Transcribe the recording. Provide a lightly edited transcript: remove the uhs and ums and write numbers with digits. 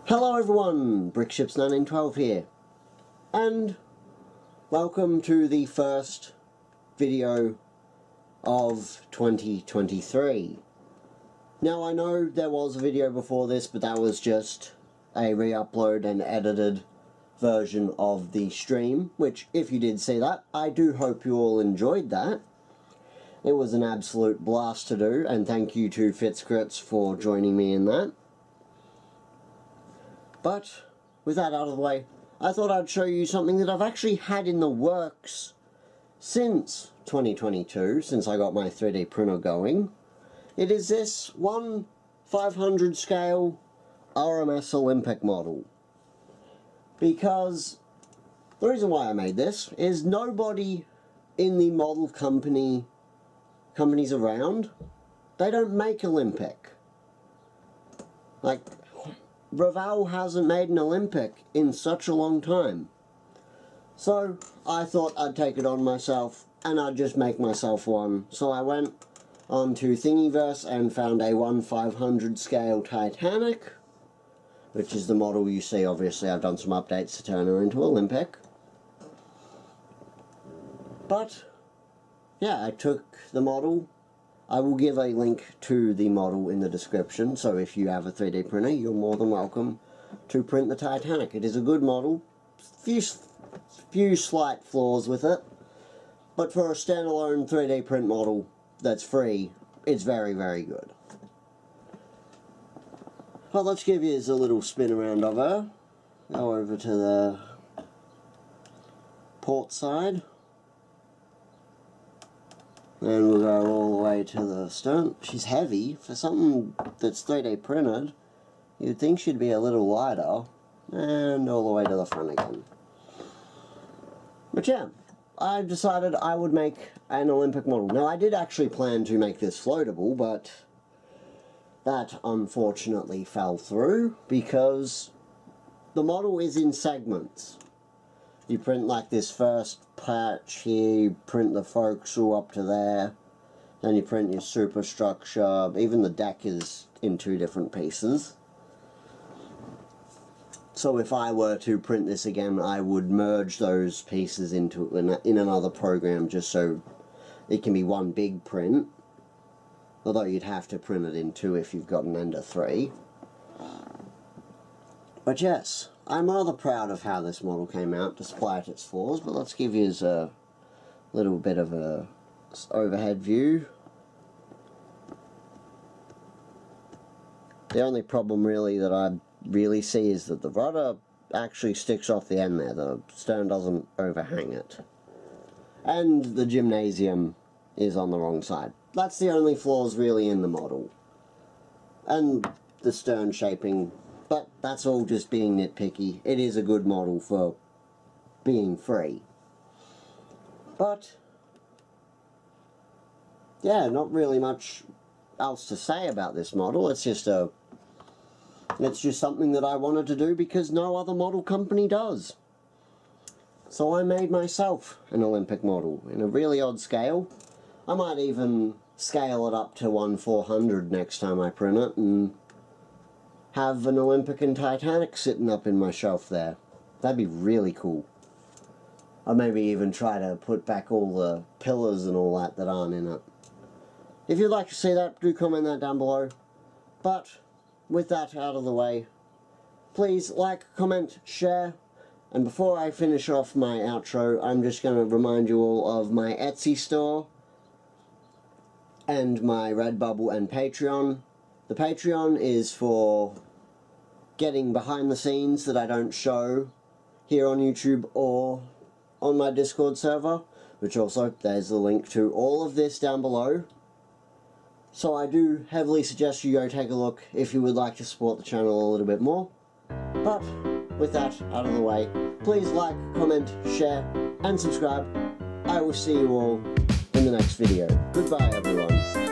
Hello everyone, Brickships1912 here, and welcome to the first video of 2023. Now I know there was a video before this, but that was just a re-upload and edited version of the stream, which if you did see that, I do hope you all enjoyed that. It was an absolute blast to do, and thank you to Fitzgrits for joining me in that. But, with that out of the way, I thought I'd show you something that I've actually had in the works since 2022, since I got my 3D printer going. It is this 1/500 scale RMS Olympic model. Because the reason why I made this is nobody in the model companies around, they don't make Olympic. Like, Ravel hasn't made an Olympic in such a long time. So I thought I'd take it on myself and I'd just make myself one. So I went onto Thingiverse and found a 1/500 scale Titanic, which is the model you see. Obviously I've done some updates to turn her into Olympic. But yeah, I took the model. I will give a link to the model in the description, so if you have a 3D printer, you're more than welcome to print the Titanic. It is a good model, few slight flaws with it, but for a standalone 3D print model that's free, it's very, very good. Well, let's give you a little spin around of her. Go over to the port side. And we'll go all the way to the stern. She's heavy. For something that's 3D printed, you'd think she'd be a little lighter. And all the way to the front again. But yeah, I decided I would make an Olympic model. Now, I did actually plan to make this floatable, but that unfortunately fell through because the model is in segments. You print like this first patch here, you print the forecastle up to there, then you print your superstructure. Even the deck is in two different pieces. So if I were to print this again, I would merge those pieces into in another program just so it can be one big print. Although you'd have to print it in two if you've got an Ender 3. But yes, I'm rather proud of how this model came out, despite its flaws, but let's give you a little bit of a overhead view. The only problem really that I really see is that the rudder actually sticks off the end there, the stern doesn't overhang it. And the gymnasium is on the wrong side. That's the only flaws really in the model. And the stern shaping. But that's all just being nitpicky. It is a good model for being free. But yeah, not really much else to say about this model. It's just something that I wanted to do because no other model company does. So I made myself an Olympic model in a really odd scale. I might even scale it up to 1/400 next time I print it and have an Olympic and Titanic sitting up in my shelf there. That'd be really cool. I'll maybe even try to put back all the pillars and all that aren't in it. If you'd like to see that, do comment that down below. But with that out of the way, please like, comment, share, and before I finish off my outro, I'm just going to remind you all of my Etsy store and my Redbubble and Patreon. The Patreon is for getting behind the scenes that I don't show here on YouTube or on my Discord server, which also, there's a link to all of this down below. So I do heavily suggest you go take a look if you would like to support the channel a little bit more. But with that out of the way, please like, comment, share, and subscribe. I will see you all in the next video. Goodbye everyone.